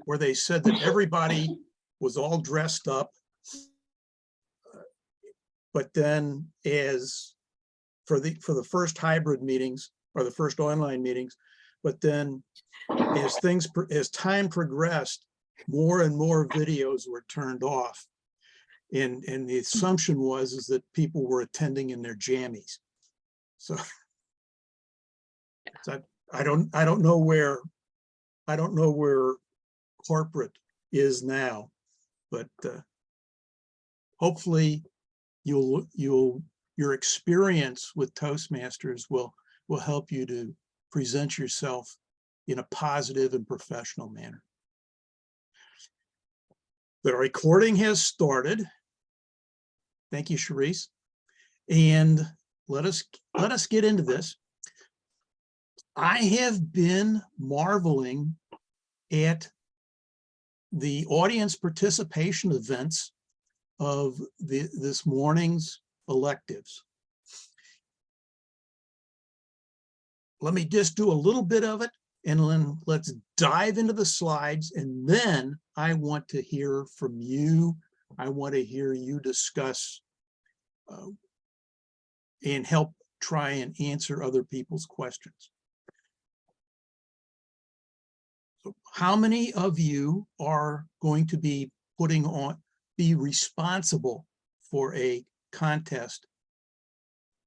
where they said that everybody was all dressed up. But then as for the first hybrid meetings or the first online meetings, but then as time progressed, more and more videos were turned off. And the assumption is that people were attending in their jammies. So I don't know where corporate is now, but hopefully your experience with Toastmasters will help you to present yourself in a positive and professional manner. The recording has started. Thank you, Charisse. And let us get into this. I have been marveling at the audience participation events of this morning's electives. Let me just do a little bit of it, and then let's dive into the slides, and then I want to hear from you. I want to hear you discuss and help try and answer other people's questions. So how many of you are going to be be responsible for a contest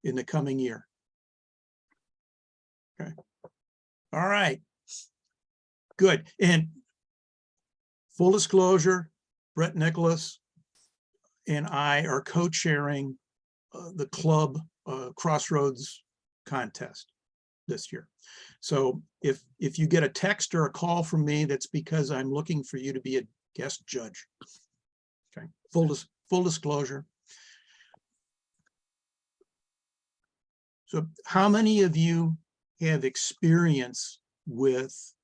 in the coming year? Okay. All right. Good. And full disclosure, Brett Nicholas and I are co-chairing the club Crossroads contest this year. So if you get a text or a call from me, that's because I'm looking for you to be a guest judge. Okay. Full disclosure. So how many of you have experience with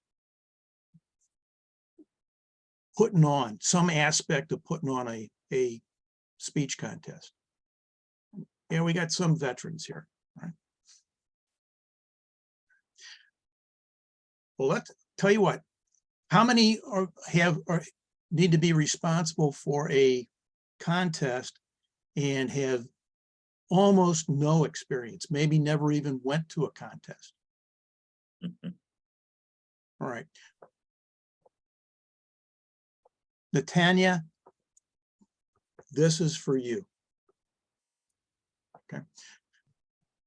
putting on some aspect of putting on a speech contest? Yeah, we got some veterans here, right? Well, let's tell you what, how many need to be responsible for a contest and have almost no experience, maybe never even went to a contest? All right. Natanya, this is for you. Okay.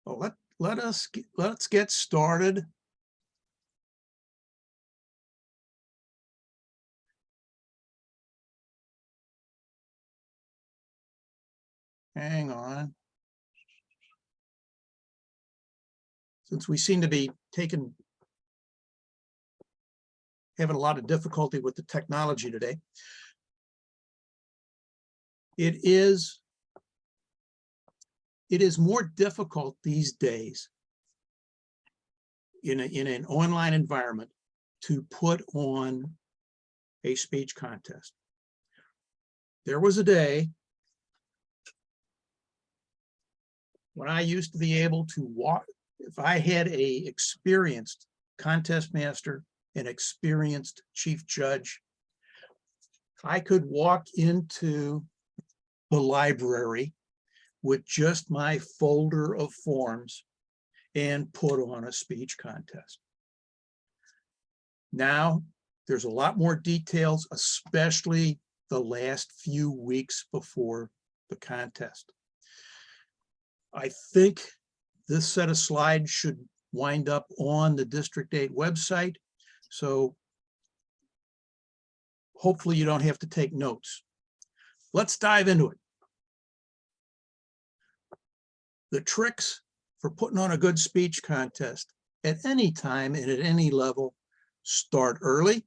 Well, let's get started. Hang on. Since we seem to be having a lot of difficulty with the technology today, it is more difficult these days in an online environment to put on a speech contest. There was a day when I used to be able to walk, if I had a experienced contest master, an experienced chief judge, I could walk into the library with just my folder of forms and put on a speech contest. Now, there's a lot more details, especially the last few weeks before the contest. I think this set of slides should wind up on the District 8 website, so hopefully you don't have to take notes. Let's dive into it. The tricks for putting on a good speech contest at any time and at any level: start early,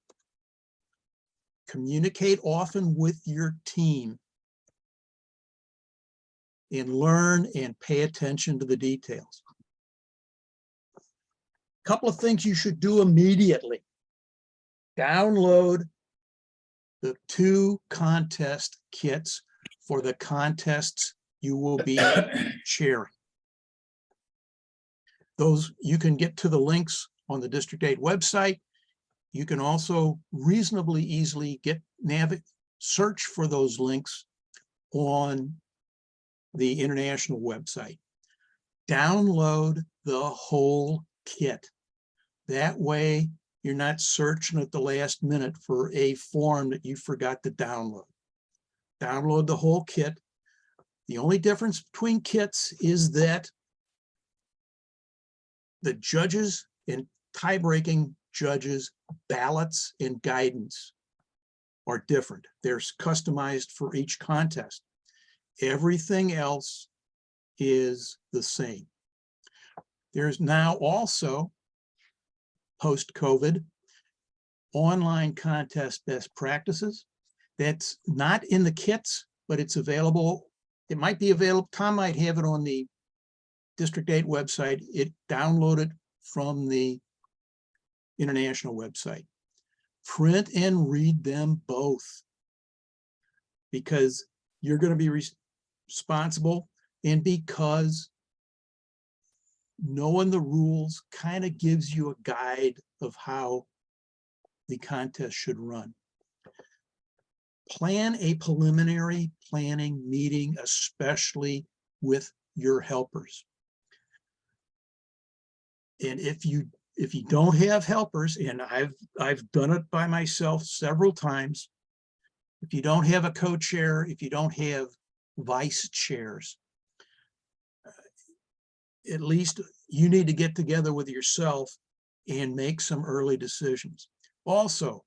communicate often with your team, and learn and pay attention to the details. A couple of things you should do immediately. Download the 2 contest kits for the contests you will be chairing. Those, you can get to the links on the District 8 website. You can also reasonably easily search for those links on the international website. Download the whole kit. That way, you're not searching at the last minute for a form that you forgot to download. Download the whole kit. The only difference between kits is that the judges and tie-breaking judges' ballots and guidance are different. They're customized for each contest. Everything else is the same. There's now also, post-COVID, online contest best practices. That's not in the kits, but it's available. It might be available. Tom might have it on the District 8 website. It downloaded from the international website. Print and read them both, because you're going to be responsible, and because knowing the rules kind of gives you a guide of how the contest should run. Plan a preliminary planning meeting, especially with your helpers. And if you don't have helpers, and I've done it by myself several times, if you don't have a co-chair, if you don't have vice chairs, at least you need to get together with yourself and make some early decisions. Also,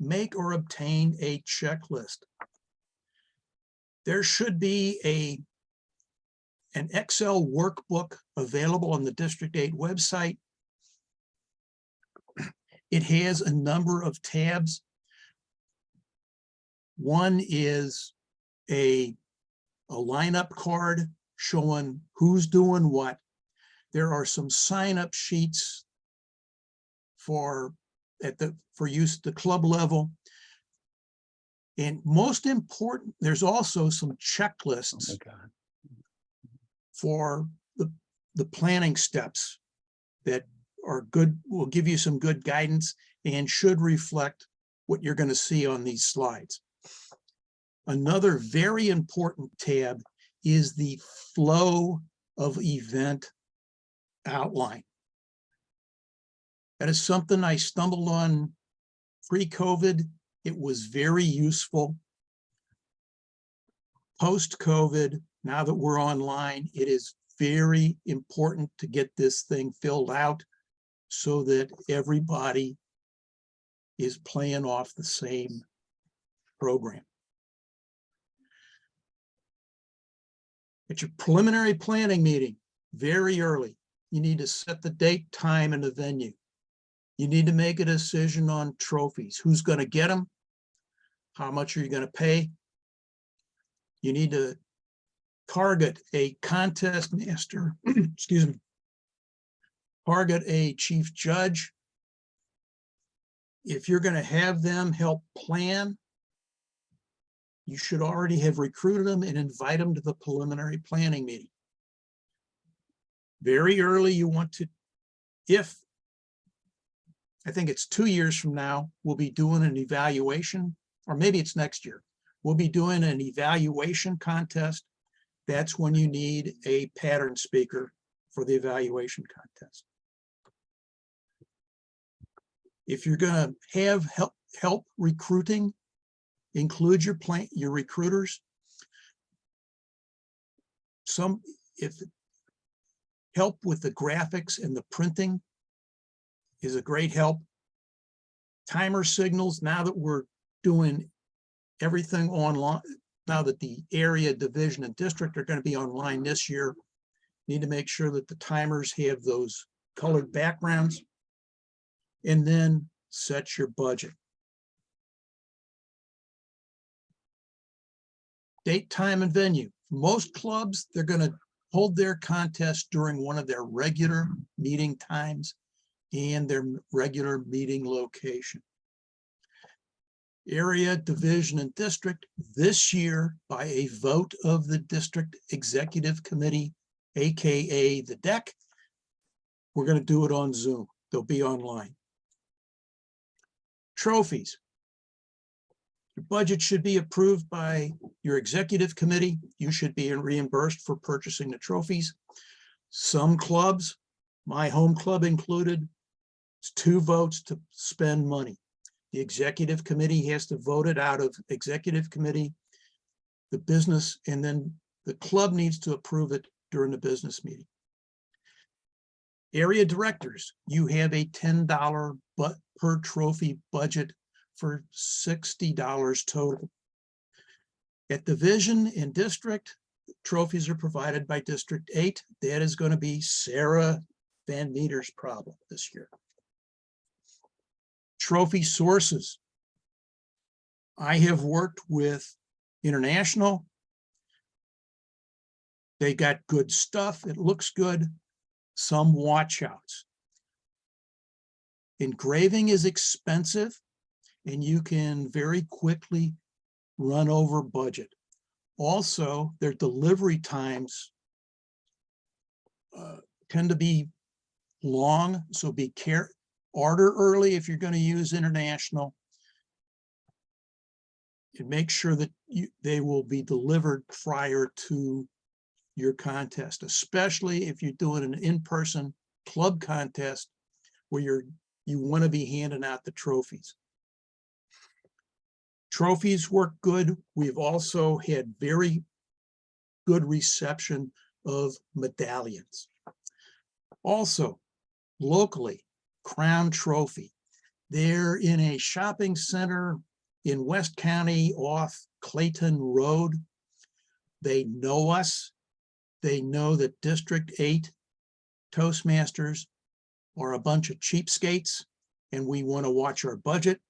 make or obtain a checklist. There should be an Excel workbook available on the District 8 website. It has a number of tabs. One is a lineup card showing who's doing what. There are some sign-up sheets for use at the club level. And most important, there's also some checklists for the planning steps that are good, will give you some good guidance and should reflect what you're going to see on these slides. Another very important tab is the flow of event outline. That is something I stumbled on pre-COVID. It was very useful. Post-COVID, now that we're online, it is very important to get this thing filled out so that everybody is playing off the same program. At your preliminary planning meeting, very early, you need to set the date, time, and the venue. You need to make a decision on trophies. Who's going to get them? How much are you going to pay? You need to target a contest master, excuse me, target a chief judge. If you're going to have them help plan, you should already have recruited them and invite them to the preliminary planning meeting. Very early, you want to, I think it's 2 years from now, we'll be doing an evaluation, or maybe it's next year. We'll be doing an evaluation contest. That's when you need a pattern speaker for the evaluation contest. If you're going to have help recruiting, include your recruiters. If help with the graphics and the printing is a great help. Timer signals, now that we're doing everything online, now that the area, division, and district are going to be online this year, need to make sure that the timers have those colored backgrounds, and then set your budget. Date, time, and venue. Most clubs, they're going to hold their contest during one of their regular meeting times and their regular meeting location. Area, division, and district, this year, by a vote of the District Executive Committee, AKA the DEC, we're going to do it on Zoom. They'll be online. Trophies. Your budget should be approved by your executive committee. You should be reimbursed for purchasing the trophies. Some clubs, my home club included, it's 2 votes to spend money. The executive committee has to vote it out of executive committee, the business, and then the club needs to approve it during the business meeting. Area directors, you have a $10 per trophy budget for $60 total. At division and district, trophies are provided by District 8. That is going to be Sarah Van Meter's problem this year. Trophy sources. I have worked with International. They got good stuff. It looks good. Some watch outs. Engraving is expensive, and you can very quickly run over budget. Also, their delivery times tend to be long, so be careful. Order early if you're going to use International, and make sure that they will be delivered prior to your contest, especially if you're doing an in-person club contest where you want to be handing out the trophies. Trophies work good. We've also had very good reception of medallions. Also, locally, Crown Trophy. They're in a shopping center in West County off Clayton Road. They know us. They know that District 8 Toastmasters are a bunch of cheapskates and we want to watch our budget.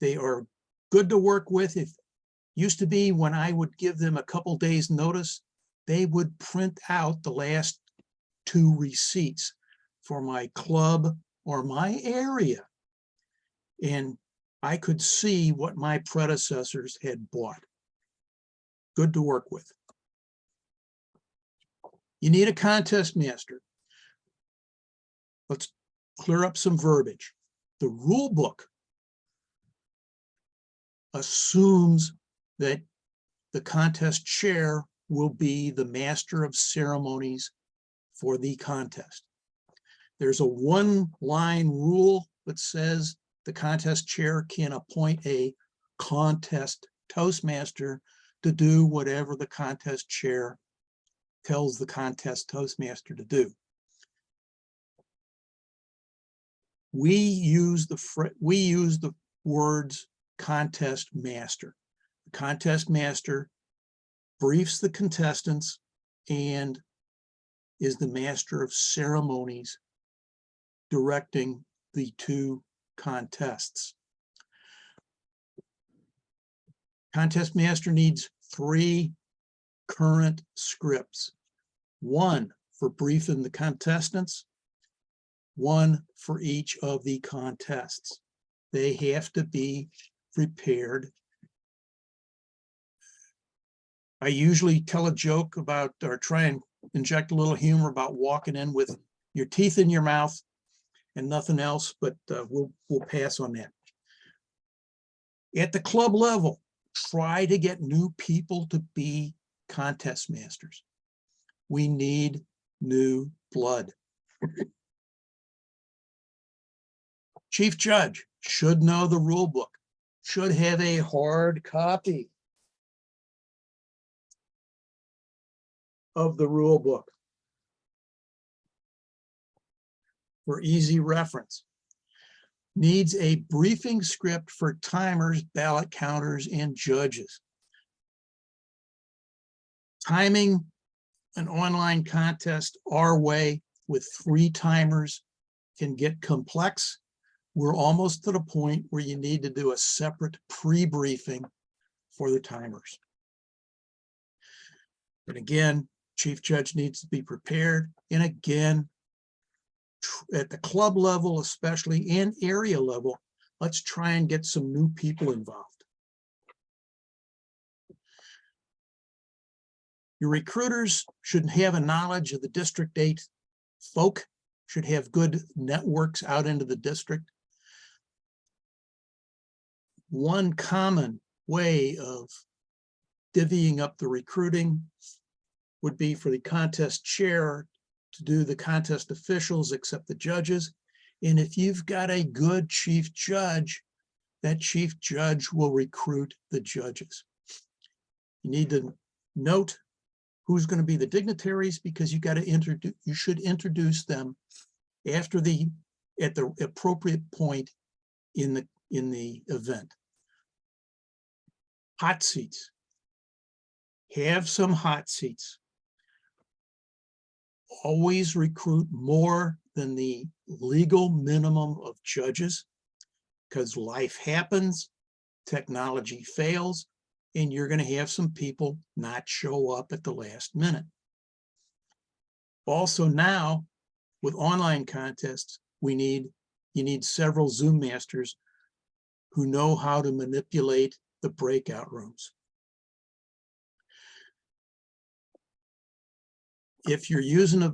They are good to work with. If used to be when I would give them a couple days notice, they would print out the last 2 receipts for my club or my area. And I could see what my predecessors had bought. Good to work with. You need a contest master. Let's clear up some verbiage. The rule book assumes that the contest chair will be the master of ceremonies for the contest. There's a 1-line rule that says the contest chair can appoint a contest toastmaster to do whatever the contest chair tells the contest toastmaster to do. We use the words contest master. The contest master briefs the contestants and is the master of ceremonies directing the 2 contests. Contest master needs 3 current scripts. 1 for briefing the contestants, 1 for each of the contests. They have to be prepared. I usually tell a joke about, or try and inject a little humor about walking in with your teeth in your mouth and nothing else, but we'll pass on that. At the club level, try to get new people to be contest masters. We need new blood. Chief judge should know the rule book, should have a hard copy of the rule book for easy reference. Needs a briefing script for timers, ballot counters, and judges. Timing an online contest our way with 3 timers can get complex. We're almost to the point where you need to do a separate pre-briefing for the timers. And again, chief judge needs to be prepared. And again, at the club level, especially, and area level, let's try and get some new people involved. Your recruiters should have a knowledge of the District 8 folk, should have good networks out into the district. one common way of divvying up the recruiting would be for the contest chair to do the contest officials except the judges. And if you've got a good chief judge, that chief judge will recruit the judges. You need to note who's going to be the dignitaries, because you should introduce them at the appropriate point in the event. Hot seats. Have some hot seats. Always recruit more than the legal minimum of judges, because life happens, technology fails, and you're going to have some people not show up at the last minute. Also now, with online contests, you need several Zoom masters who know how to manipulate the breakout rooms. If you're using a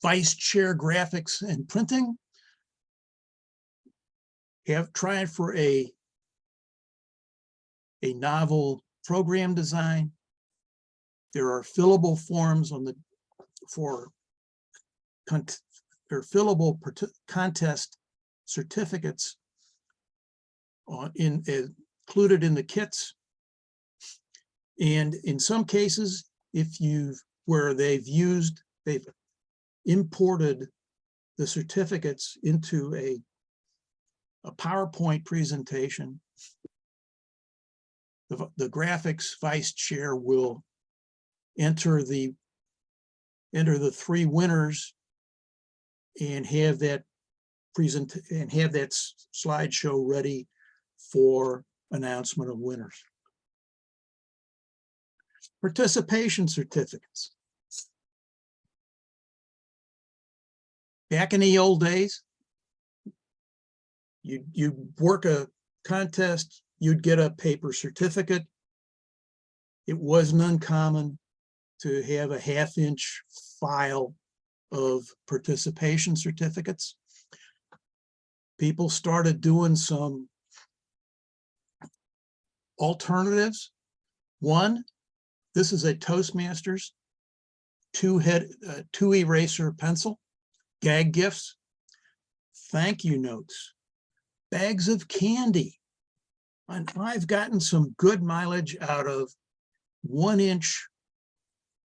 vice chair graphics and printing, try it for a novel program design. There are fillable forms fillable contest certificates included in the kits. And in some cases, where they've imported the certificates into a PowerPoint presentation, the graphics vice chair will enter the 3 winners and have that slideshow ready for announcement of winners. Participation certificates. Back in the old days, you'd work a contest, you'd get a paper certificate. It wasn't uncommon to have a 1/2-inch file of participation certificates. People started doing some alternatives. One, this is a Toastmasters 2 eraser pencil, gag gifts, thank you notes, bags of candy. And I've gotten some good mileage out of 1-inch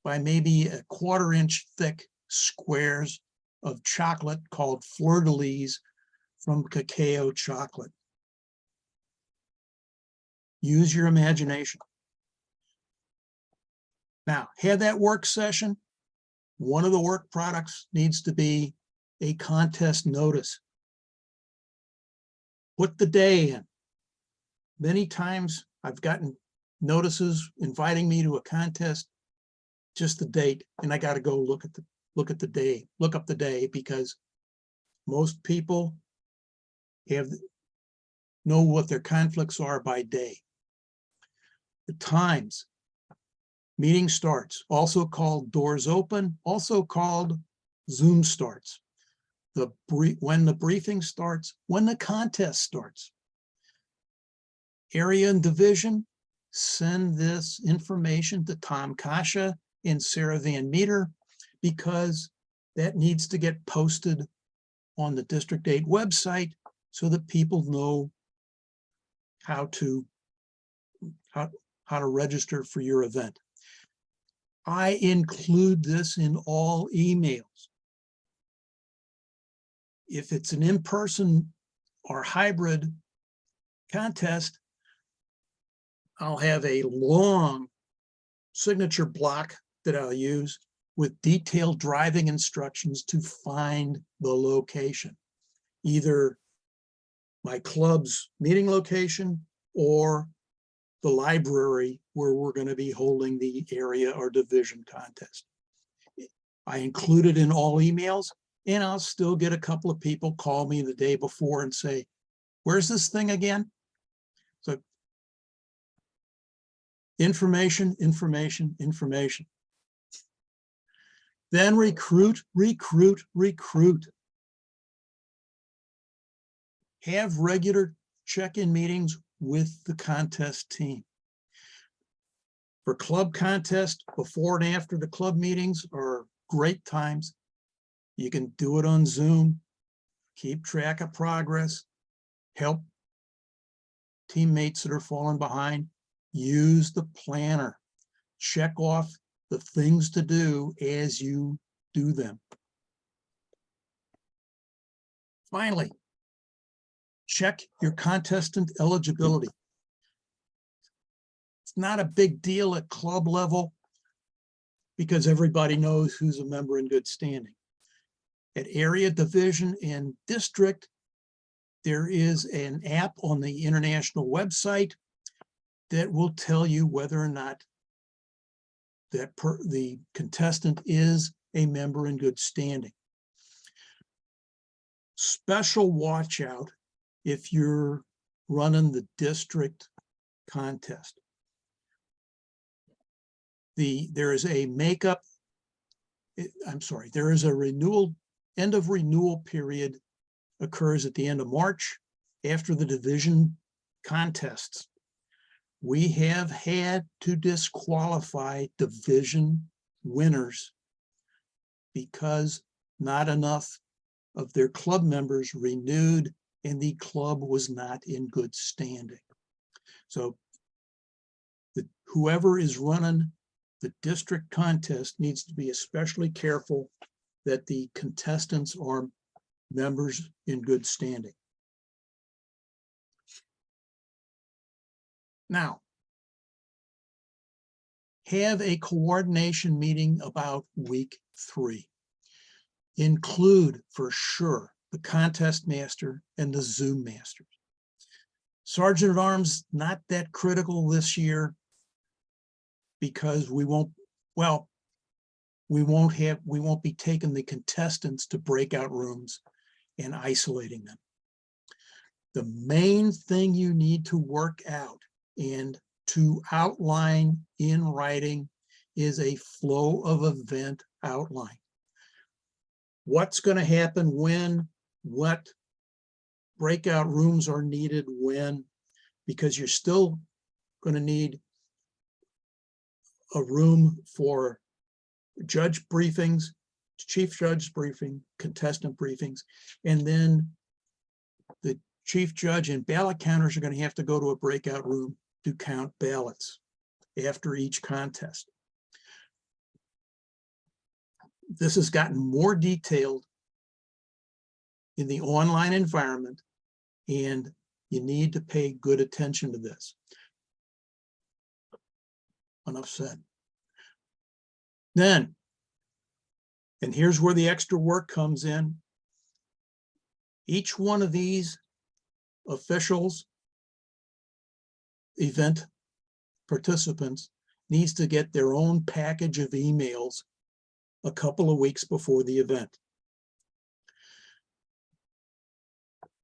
by maybe a 1/4-inch thick squares of chocolate called fleur-de-lis from Cacao Chocolate. Use your imagination. Now, have that work session. One of the work products needs to be a contest notice. Put the day in. Many times I've gotten notices inviting me to a contest, just the date, and I got to go look up the day, because most people know what their conflicts are by day. The times. Meeting starts, also called doors open, also called Zoom starts. When the briefing starts, when the contest starts. Area and division, send this information to Tom Kasha and Sarah Van Meter, because that needs to get posted on the District 8 website so that people know how to register for your event. I include this in all emails. If it's an in-person or hybrid contest, I'll have a long signature block that I'll use with detailed driving instructions to find the location, either my club's meeting location or the library where we're going to be holding the area or division contest. I include it in all emails, and I'll still get a couple of people call me the day before and say, where's this thing again? So information, information, information. Then recruit, recruit, recruit. Have regular check-in meetings with the contest team. For club contest, before and after the club meetings are great times. You can do it on Zoom, keep track of progress, help teammates that are falling behind. Use the planner. Check off the things to do as you do them. Finally, check your contestant eligibility. It's not a big deal at club level because everybody knows who's a member in good standing. At area, division, and district, there is an app on the international website that will tell you whether or not the contestant is a member in good standing. Special watch out if you're running the district contest. There is a renewal, end of renewal period occurs at the end of March after the division contests. We have had to disqualify division winners because not enough of their club members renewed and the club was not in good standing. So whoever is running the district contest needs to be especially careful that the contestants are members in good standing. Now, have a coordination meeting about week 3. Include for sure the contest master and the Zoom masters. Sergeant at Arms, not that critical this year because we won't be taking the contestants to breakout rooms and isolating them. The main thing you need to work out and to outline in writing is a flow of event outline. What's going to happen when, what breakout rooms are needed when, because you're still going to need a room for judge briefings, chief judge briefing, contestant briefings, and then the chief judge and ballot counters are going to have to go to a breakout room to count ballots after each contest. This has gotten more detailed in the online environment, and you need to pay good attention to this. Enough said. Then, and here's where the extra work comes in. Each one of these officials, event participants, needs to get their own package of emails a couple of weeks before the event.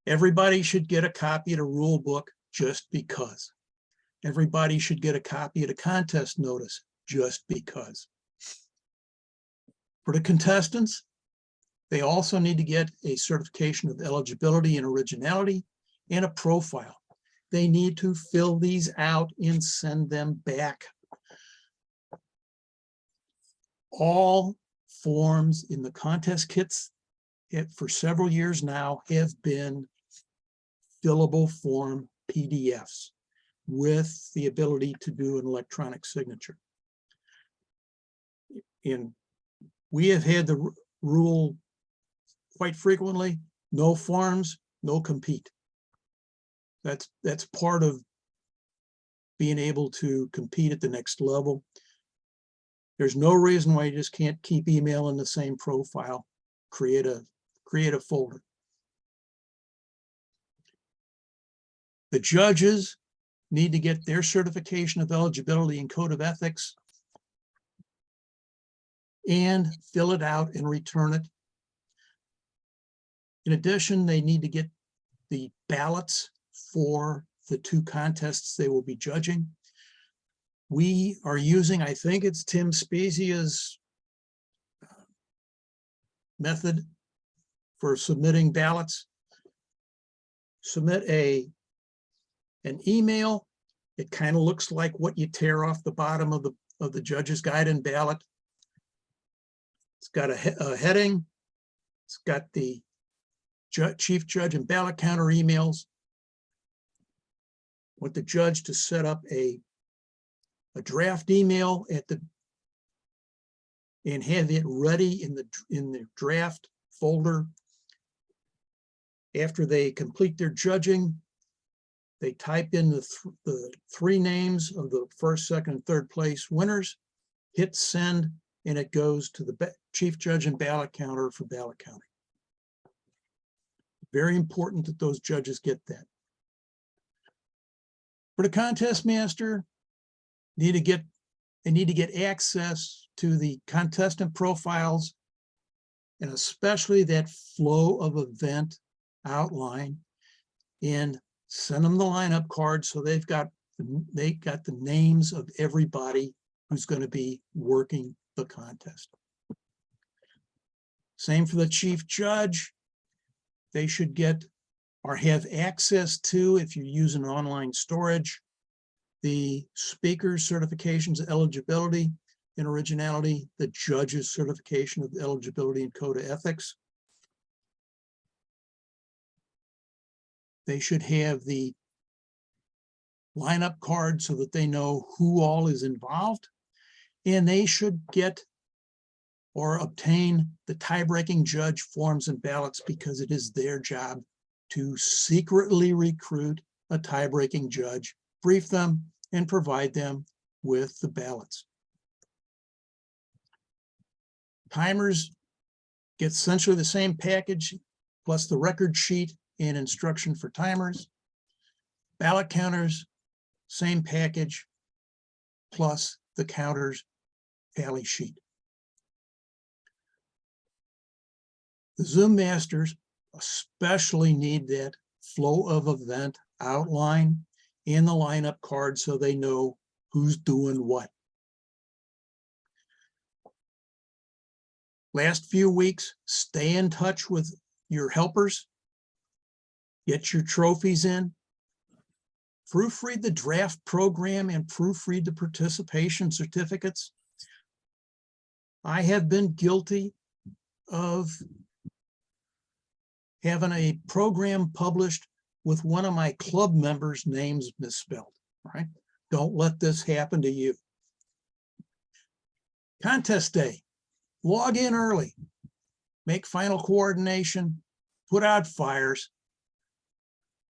Everybody should get a copy of the rule book just because. Everybody should get a copy of the contest notice just because. For the contestants, they also need to get a certification of eligibility and originality and a profile. They need to fill these out and send them back. All forms in the contest kits for several years now have been fillable form PDFs with the ability to do an electronic signature. And we have had the rule quite frequently, no forms, no compete. That's part of being able to compete at the next level. There's no reason why you just can't keep emailing the same profile, create a folder. The judges need to get their certification of eligibility and code of ethics and fill it out and return it. In addition, they need to get the ballots for the 2 contests they will be judging. We are using, I think it's Tim Spezia's method for submitting ballots. Submit a An email, it kind of looks like what you tear off the bottom of the judge's guide and ballot. It's got a heading. It's got the chief judge and ballot counter emails. Want the judge to set up a draft email and have it ready in the draft folder. After they complete their judging, they type in the three names of the first, second, and third place winners, hit send, and it goes to the chief judge and ballot counter for ballot counting. Very important that those judges get that. For the contest master, they need to get access to the contestant profiles, and especially that flow of event outline, and send them the lineup card so they got the names of everybody who's going to be working the contest. Same for the chief judge. They should get or have access to, if you're using online storage, the speaker's certifications of eligibility and originality, the judge's certification of eligibility and code of ethics. They should have the lineup card so that they know who all is involved, and they should get or obtain the tie-breaking judge forms and ballots, because it is their job to secretly recruit a tie-breaking judge, brief them, and provide them with the ballots. Timers get essentially the same package, plus the record sheet and instruction for timers. Ballot counters, same package, plus the counters tally sheet. The Zoom masters especially need that flow of event outline and the lineup card so they know who's doing what. Last few weeks, stay in touch with your helpers. Get your trophies in. Proofread the draft program and proofread the participation certificates. I have been guilty of having a program published with one of my club members' names misspelled, right? Don't let this happen to you. Contest day, log in early, make final coordination, put out fires,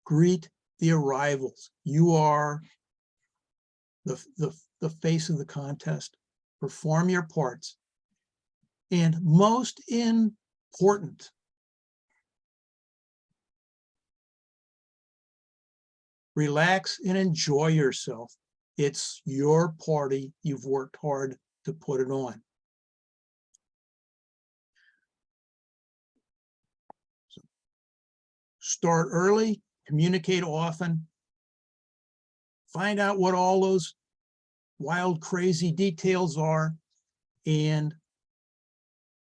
greet the arrivals. You are the face of the contest. Perform your parts. And most important, relax and enjoy yourself. It's your party. You've worked hard to put it on. So start early, communicate often, find out what all those wild, crazy details are, and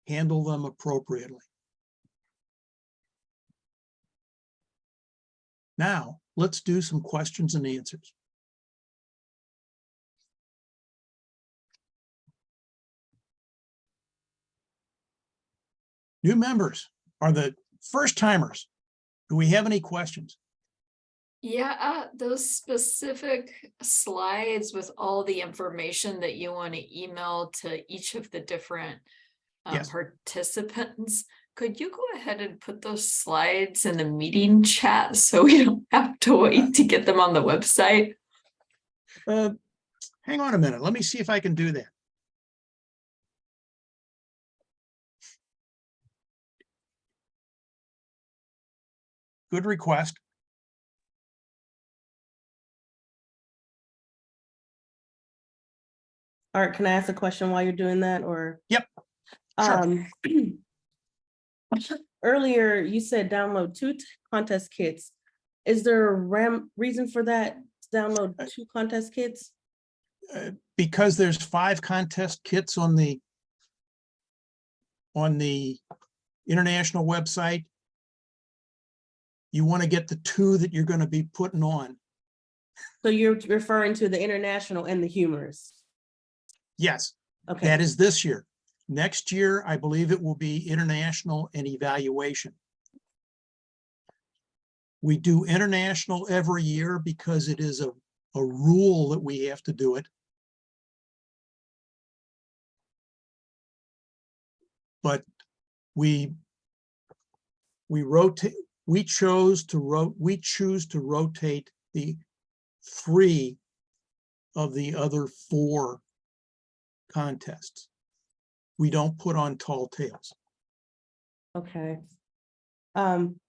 handle them appropriately. Now, let's do some questions and answers. New members are the first timers. Do we have any questions? Yeah, those specific slides with all the information that you want to email to each of the different Yes. participants, could you go ahead and put those slides in the meeting chat so we don't have to wait to get them on the website? Hang on a minute. Let me see if I can do that. Good request. Art, can I ask a question while you're doing that, or? Yep. Sure. Earlier you said download 2 contest kits. Is there a reason for that, to download 2 contest kits? Because there's 5 contest kits on the international website. You want to get the 2 that you're going to be putting on. So you're referring to the international and the humorous? Yes, Okay, that is this year. Next year, I believe it will be international and evaluation. We do international every year because it is a rule that we have to do it. But we choose to rotate the 3 of the other 4 contests. We don't put on tall tales. okay.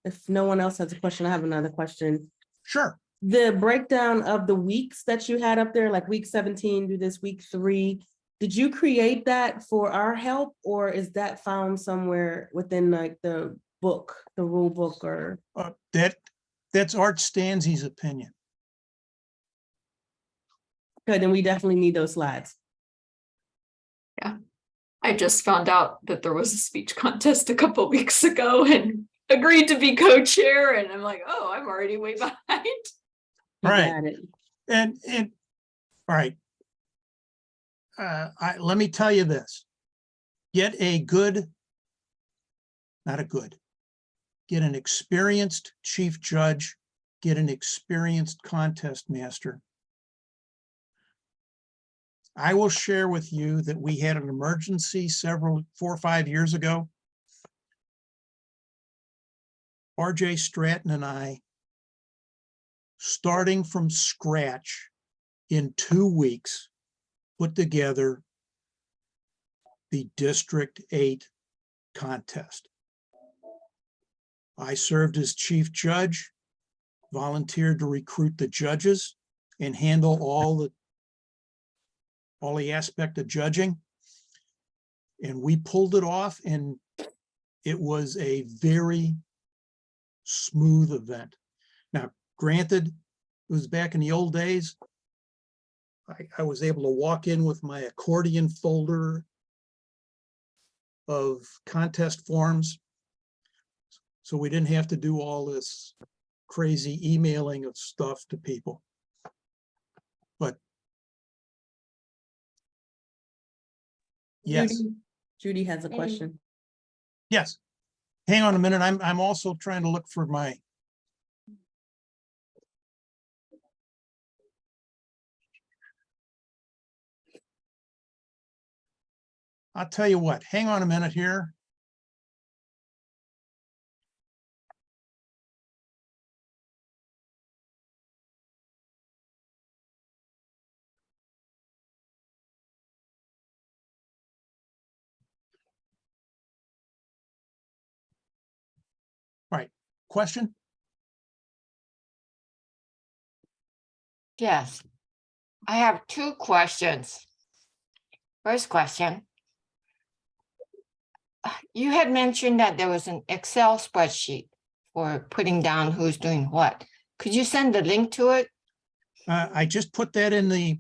If no one else has a question, I have another question. Sure. The breakdown of the weeks that you had up there, like week 17, do this week 3. Did you create that for our help, or is that found somewhere within like the book, the rule book, or? That's Art Stanze's opinion. Okay, then we definitely need those slides. I just found out that there was a speech contest a couple weeks ago and agreed to be co-chair, and I'm like, oh, I'm already way behind. You Right. got it. And all right. Let me tell you this. Get an experienced chief judge, get an experienced contest master. I will share with you that we had an emergency 4 or 5 years ago. RJ Stratton and I, starting from scratch in 2 weeks, put together the District 8 contest. I served as chief judge, volunteered to recruit the judges and handle all the aspect of judging. And we pulled it off, and it was a very smooth event. Now, granted, it was back in the old days. I was able to walk in with my accordion folder of contest forms, so we didn't have to do all this crazy emailing of stuff to people. But yes, Judy has a question. yes. Hang on a minute. I'm also trying to look for my. I'll tell you what, hang on a minute here. All right, question? Yes, I have 2 questions. First question. You had mentioned that there was an Excel spreadsheet for putting down who's doing what. Could you send the link to it? I just put that in the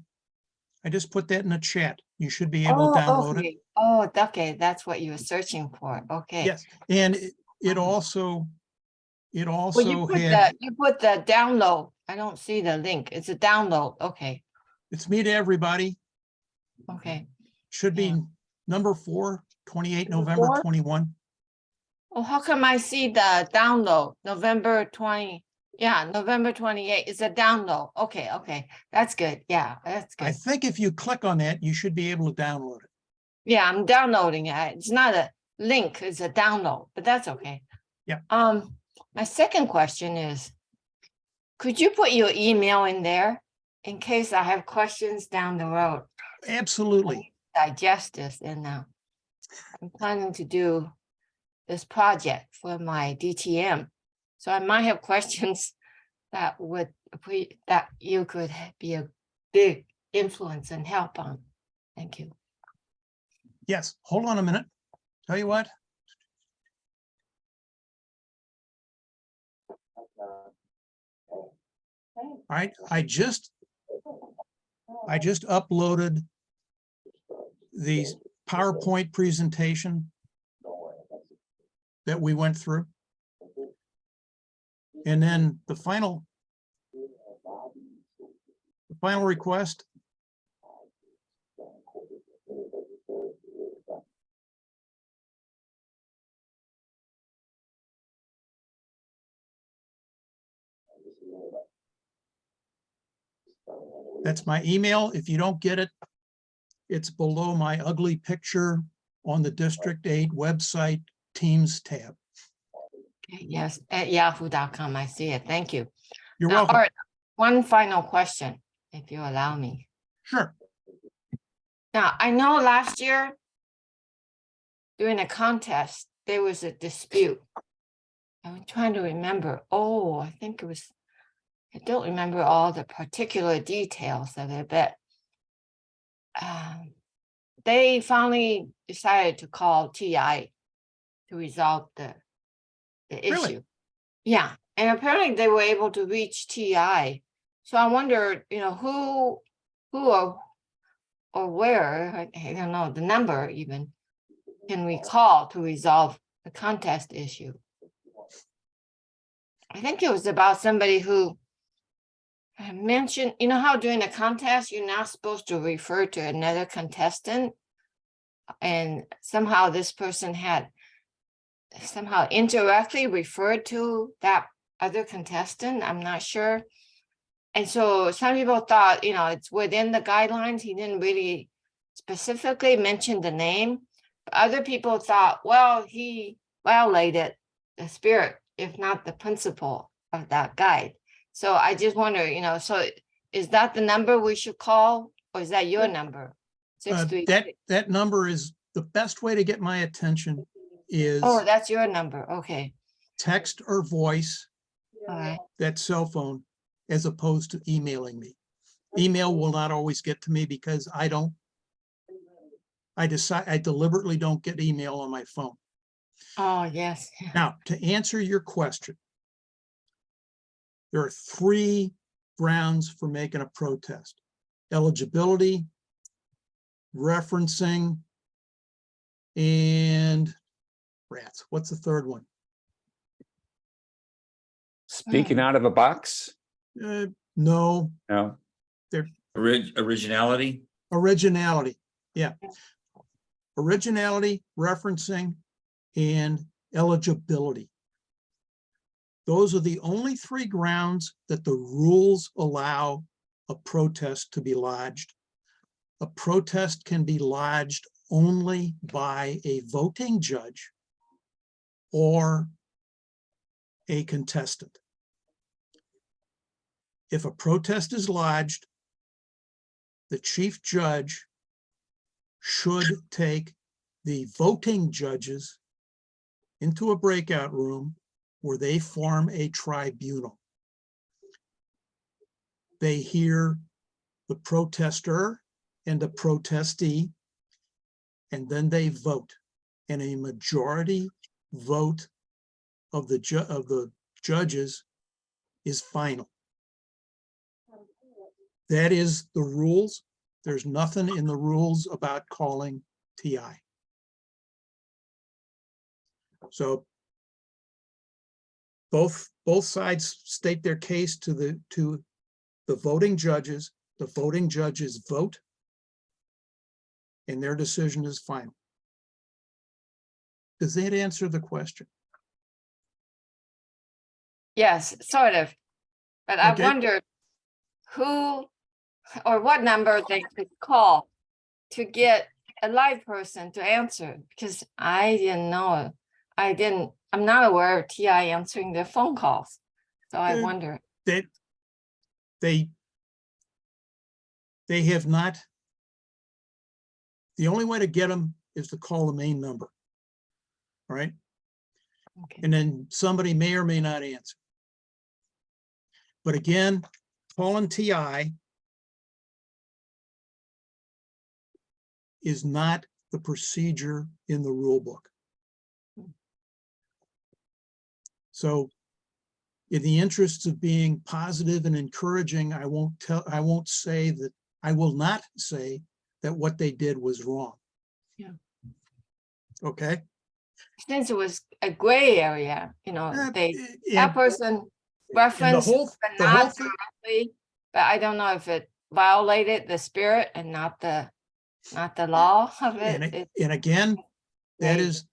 chat. You should be able to download it. Okay. Oh, okay, that's what you were searching for. Okay. Yes, and it also Well, you put the download. I don't see the link. It's a download. Okay. it's me to everybody. Okay. Should be Yeah. number 4, 28 Number November 4? 21. Oh, how come I see the download? November 20. Yeah, November 28 is a download. Okay, okay. That's good. Yeah, that's I good. think if you click on that, you should be able to download it. Yeah, I'm downloading it. It's not a link, it's a download, but that's okay. Yeah. My second question is, could you put your email in there in case I have questions down the road? Absolutely. Digest this, and I'm planning to do this project for my DTM. So I might have questions that you could be a big influence and help on. Thank you. Yes, hold on a minute. Tell you what. All right, I just uploaded the PowerPoint presentation that we went through. And then the final final request? That's my email. If you don't get it, it's below my ugly picture on the District 8 website Teams tab. Okay, yes, at yahoo.com. I see it. Thank you. You're Now, welcome. Art, one final question, if you allow me. Sure. Now, I know last year during a contest, there was a dispute. I'm trying to remember. Oh, I think it was, I don't remember all the particular details of it, but they finally decided to call TI to resolve the Really? issue. Yeah, and apparently they were able to reach TI. So I wonder, who or where, I don't know, the number even, can we call to resolve the contest issue? I think it was about somebody who mentioned, you know how during a contest, you're not supposed to refer to another contestant? And somehow this person had somehow indirectly referred to that other contestant, I'm not sure. And so some people thought, it's within the guidelines. He didn't really specifically mention the name. But other people thought, well, he violated the spirit, if not the principle of that guide. So I just wonder, so is that the number we should call, or is that your number? 636. That number is the best way to get my attention is Oh, that's your number. Okay. text or voice, All right. that cell phone, as opposed to emailing me. Email will not always get to me because I deliberately don't get email on my phone. Oh, yes. Now, to answer your question, there are 3 grounds for making a protest: eligibility, referencing, and rats. What's the third one? Speaking out of a box? No, No. Originality. originality. Yeah. Originality, referencing, and eligibility. Those are the only 3 grounds that the rules allow a protest to be lodged. A protest can be lodged only by a voting judge or a contestant. If a protest is lodged, the chief judge should take the voting judges into a breakout room where they form a tribunal. They hear the protester and the protestee, and then they vote. And a majority vote of the judges is final. That is the rules. There's nothing in the rules about calling TI. So both sides state their case to the voting judges. The voting judges vote, and their decision is final. Does that answer the question? Yes, sort of. But Okay. I wondered who or what number they could call to get a live person to answer, because I didn't know. I'm not aware of TI answering their phone calls. So I Uh, wonder. That they have not. The only way to get them is to call the main number. All right. Okay. And then somebody may or may not answer. But again, calling TI is not the procedure in the rule book. So in the interests of being positive and encouraging, I will not say that what they did was wrong. Yeah. Okay. Since it was a gray area, that person and referenced, the whole but the whole not thing, directly. But I don't know if it violated the spirit and not the law of And, it. and again, that They- is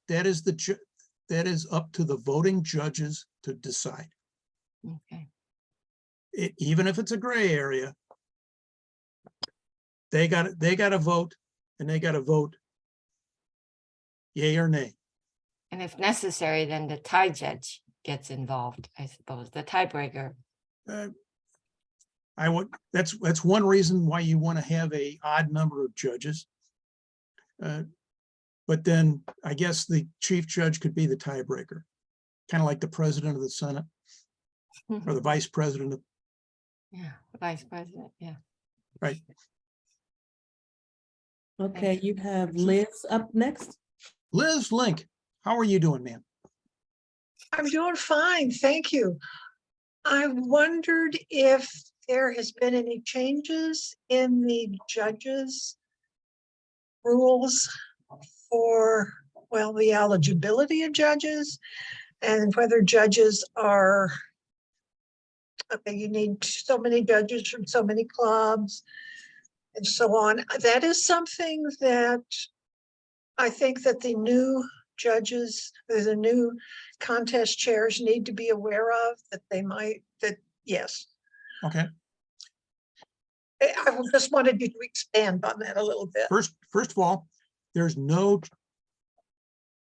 that is up to the voting judges to decide. Okay. Even if it's a gray area, they got to vote, and they got to vote yay or nay. And if necessary, then the tie judge gets involved, I suppose, the tiebreaker. I would, that's one reason why you want to have a odd number of judges. But then I guess the chief judge could be the tiebreaker, kind of like the president of the Senate or the vice president of, Yeah, vice president, yeah. right? Okay, you have Liz up next. Liz Link, how are you doing, ma'am? I'm doing fine, thank you. I wondered if there has been any changes in the judges' rules for, well, the eligibility of judges and whether judges are, okay, you need so many judges from so many clubs and so on. That is something that I think that the new judges, the new contest chairs need to be aware of, that they might, that, yes. Okay, I just wanted you to expand on that a little bit. first of all,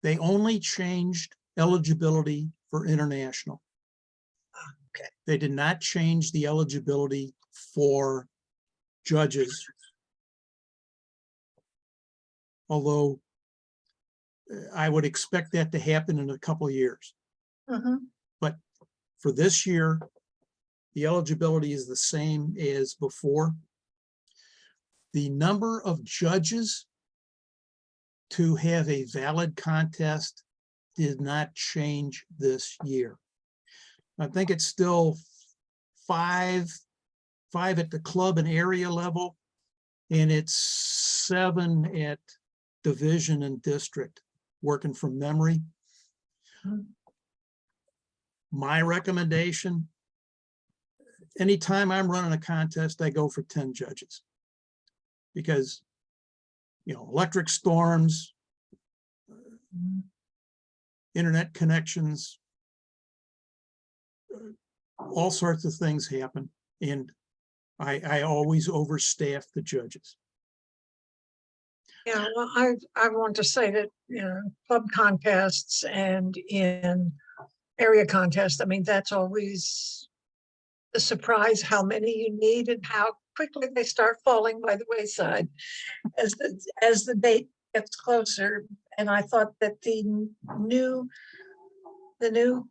they only changed eligibility for international. Okay. They did not change the eligibility for judges. Although I would expect that to happen in a couple of years. Mhm. But for this year, the eligibility is the same as before. The number of judges to have a valid contest did not change this year. I think it's still five at the club and area level, and it's 7 at division and district, working from memory. My recommendation, anytime I'm running a contest, I go for 10 judges. Because, electric storms, internet connections, all sorts of things happen. And I always overstaff the judges. Yeah, well, I want to say that, club contests and in area contests, I mean, that's always a surprise how many you need and how quickly they start falling by the wayside as the date gets closer. And I thought that the new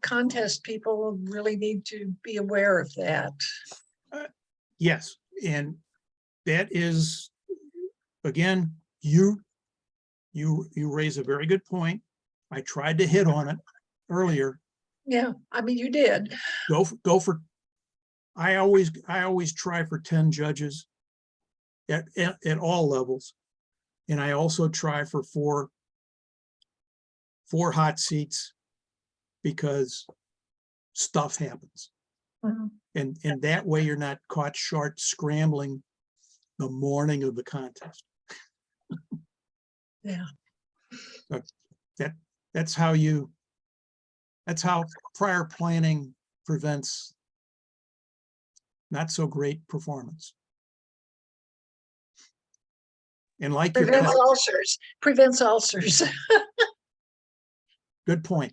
contest people really need to be aware of that. Yes, and that is, again, you raise a very good point. I tried to hit on it earlier. Yeah, I mean, you did. Go for. I always try for 10 judges at all levels, and I also try for four hot seats because stuff happens. Mhm. And that way you're not caught short scrambling the morning of the contest. Yeah. That's how prior planning prevents not so great performance. And like your Prevents ulcers. good point.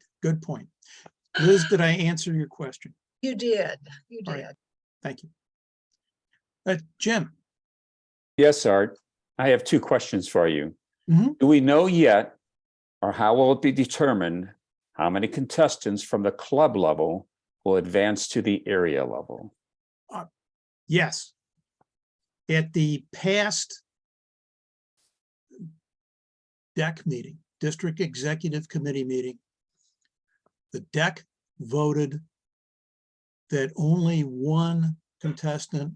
Liz, did I answer your question? You did. All right. Thank you. Jim, Yes, Art. I have 2 questions for you. Mhm. Do we know yet, or how will it be determined, how many contestants from the club level will advance to the area level? yes. At the past DEC meeting, District Executive Committee meeting, the DEC voted that only one contestant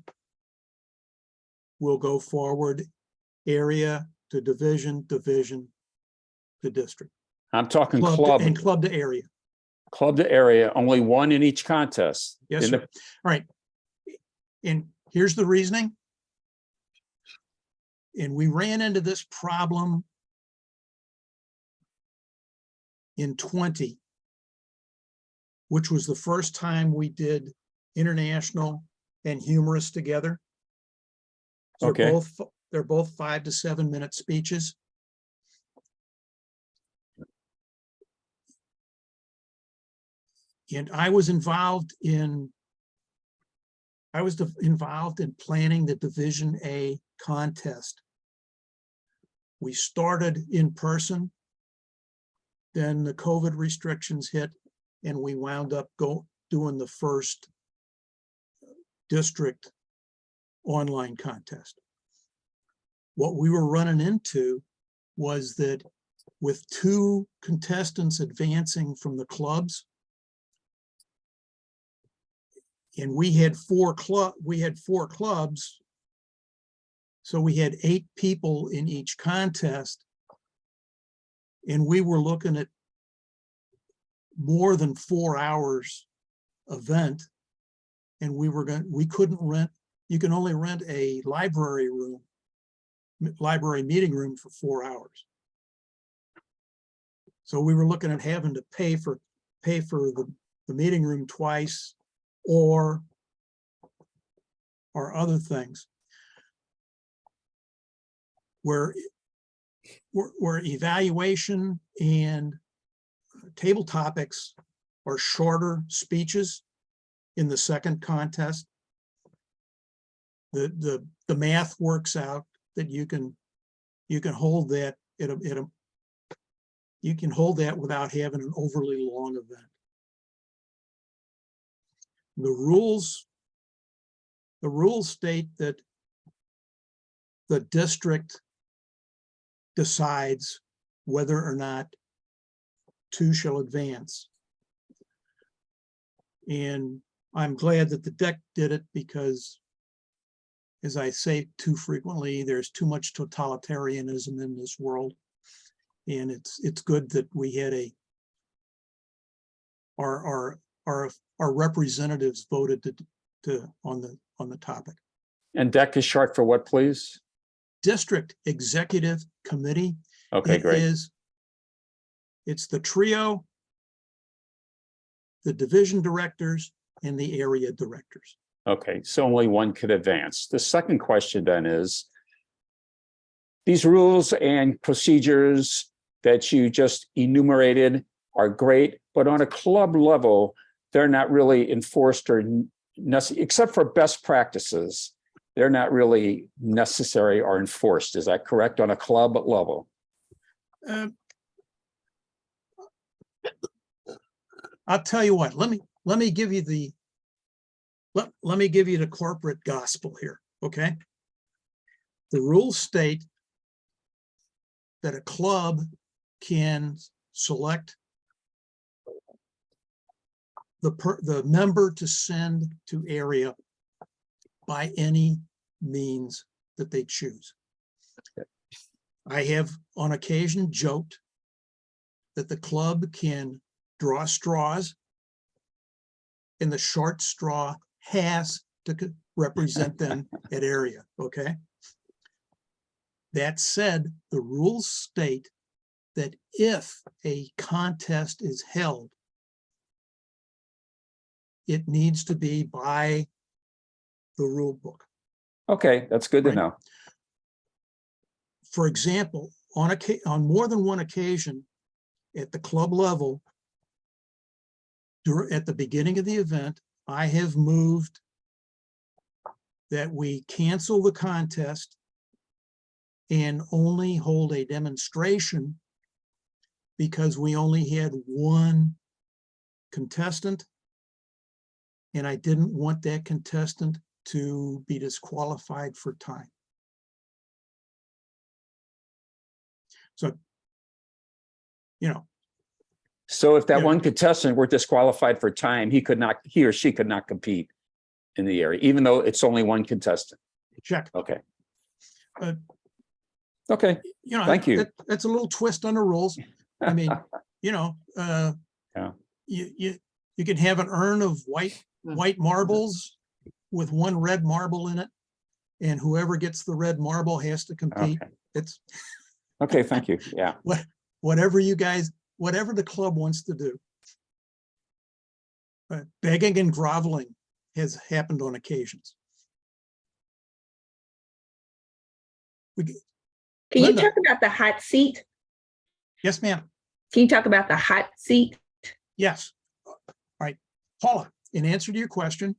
will go forward, area to division to district. I'm talking Club and club, club to area. club to area, only one in each contest. Yes, In sir. the- All right. And here's the reasoning. And we ran into this problem in 20, which was the first time we did international and humorous together. So Okay. they're both 5 to 7 minute speeches. And I was involved in planning the Division A contest. We started in person, then the COVID restrictions hit, and we wound up doing the first district online contest. What we were running into was that with 2 contestants advancing from the clubs, and we had 4 clubs, so we had 8 people in each contest, and we were looking at more than 4 hours event, and we couldn't rent. You can only rent a library meeting room for 4 hours. So we were looking at having to pay for the meeting room twice, or other things where evaluation and table topics are shorter speeches in the second contest. The math works out that you can hold that you can hold that without having an overly long event. The rules state that the district decides whether or not 2 shall advance. And I'm glad that the deck did it, because, as I say too frequently, there's too much totalitarianism in this world. And it's good that we had our representatives voted on the topic. And DEC is short for what, please? District Executive Committee. Okay, great. It's the trio, the division directors, and the area directors. Okay, so only one could advance. The second question then is, these rules and procedures that you just enumerated are great, but on a club level, they're not really enforced or except for best practices. They're not really necessary or enforced. Is that correct on a club level? I'll tell you what, let me give you the corporate gospel here, okay? The rules state that a club can select the member to send to area by any means that they choose. I have on occasion joked that the club can draw straws, and the short straw has to represent them at area, okay? That said, the rules state that if a contest is held, it needs to be by the rule book. Okay, that's good to Right. know. For example, on more than one occasion at the club level, at the beginning of the event, I have moved that we cancel the contest and only hold a demonstration, because we only had one contestant, and I didn't want that contestant to be disqualified for time. So, So if that Yeah. one contestant were disqualified for time, he or she could not compete in the area, even though it's only one contestant. check. Okay. Uh, Okay, Thank you. That's a little twist on the rules. I mean, Yeah. You can have an urn of white marbles with one red marble in it, and whoever gets the red marble has to compete. Okay. It's Okay, thank you. Yeah. whatever you guys, whatever the club wants to do. Begging and groveling has happened on occasions. Can you Linda. talk about the hot seat? Yes, ma'am. Can you talk about the hot seat? Yes. All right. Paula, in answer to your question,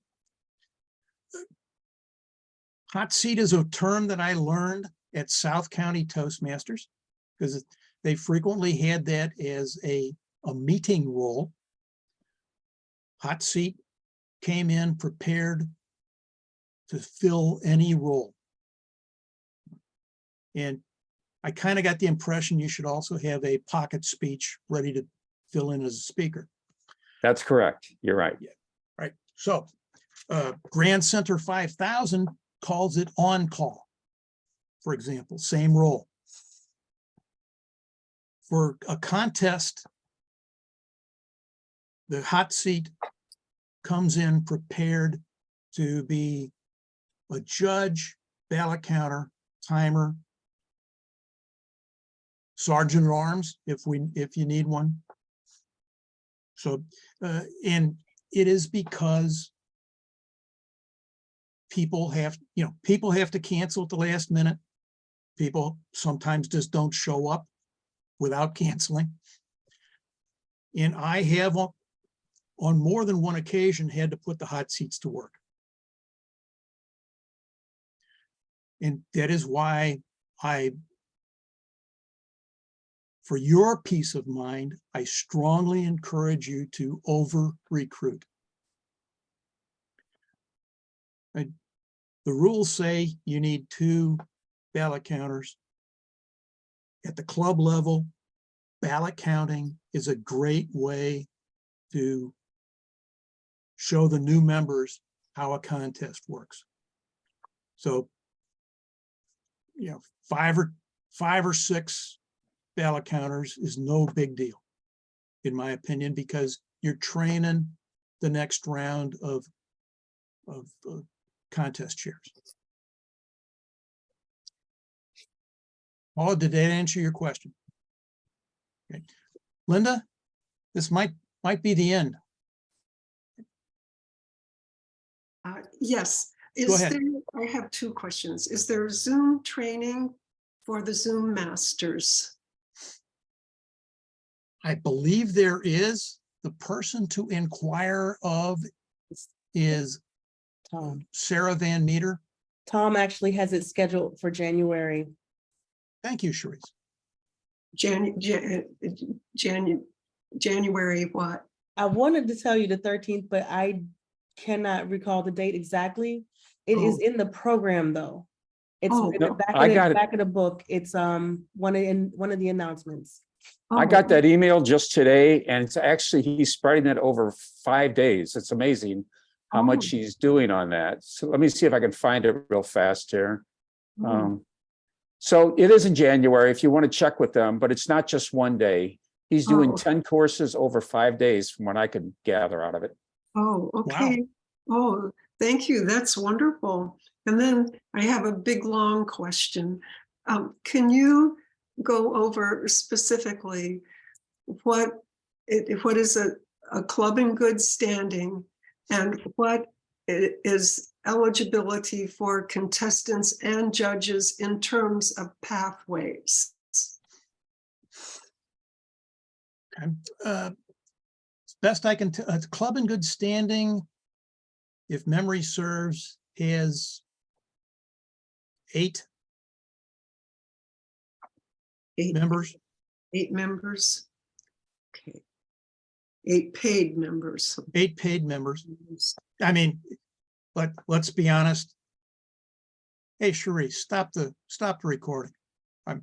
hot seat is a term that I learned at South County Toastmasters because they frequently had that as a meeting role. Hot seat came in prepared to fill any role. And I kind of got the impression you should also have a pocket speech ready to fill in as a speaker. That's correct. You're right. Right. So Grand Center 5000 calls it on call, for example, same role. For a contest, the hot seat comes in prepared to be a judge, ballot counter, timer, sergeant at arms if you need one. So and it is because people have to cancel at the last minute. People sometimes just don't show up without canceling. And I have on more than one occasion had to put the hot seats to work. And that is why for your peace of mind, I strongly encourage you to over-recruit. The rules say you need 2 ballot counters. At the club level, ballot counting is a great way to show the new members how a contest works. So, 5 or 6 ballot counters is no big deal, in my opinion, because you're training the next round of contest chairs. Paula, did that answer your question? Okay. Linda, this might be the end. Yes. Go ahead. I have 2 questions. Is there Zoom training for the Zoom masters? I believe there is. The person to inquire of is Tom. Sarah Van Meter. Tom actually has it scheduled for January. Thank you, Charisse. January what? I wanted to tell you the 13th, but I cannot recall the date exactly. It is in the program though. It's Oh. in the No, I got it. back of the book. It's one of the announcements. I got that email just today, and it's actually, he's spreading it over 5 days. It's amazing how much Oh. he's doing on that. So let me see if I can find it real fast here. So it is in January if you want to check with them, but it's not just one day. He's doing Oh. 10 courses over 5 days from what I could gather out of it. Oh, okay. Oh, thank you. That's wonderful. And then I have a big, long question. Can you go over specifically what is a club in good standing and what is eligibility for contestants and judges in terms of pathways? Best I can tell, a club in good standing, if memory serves, has 8 members. 8 members. Okay. 8 paid members. 8 paid members. I mean, but let's be honest. Hey, Cherie, stop the recording.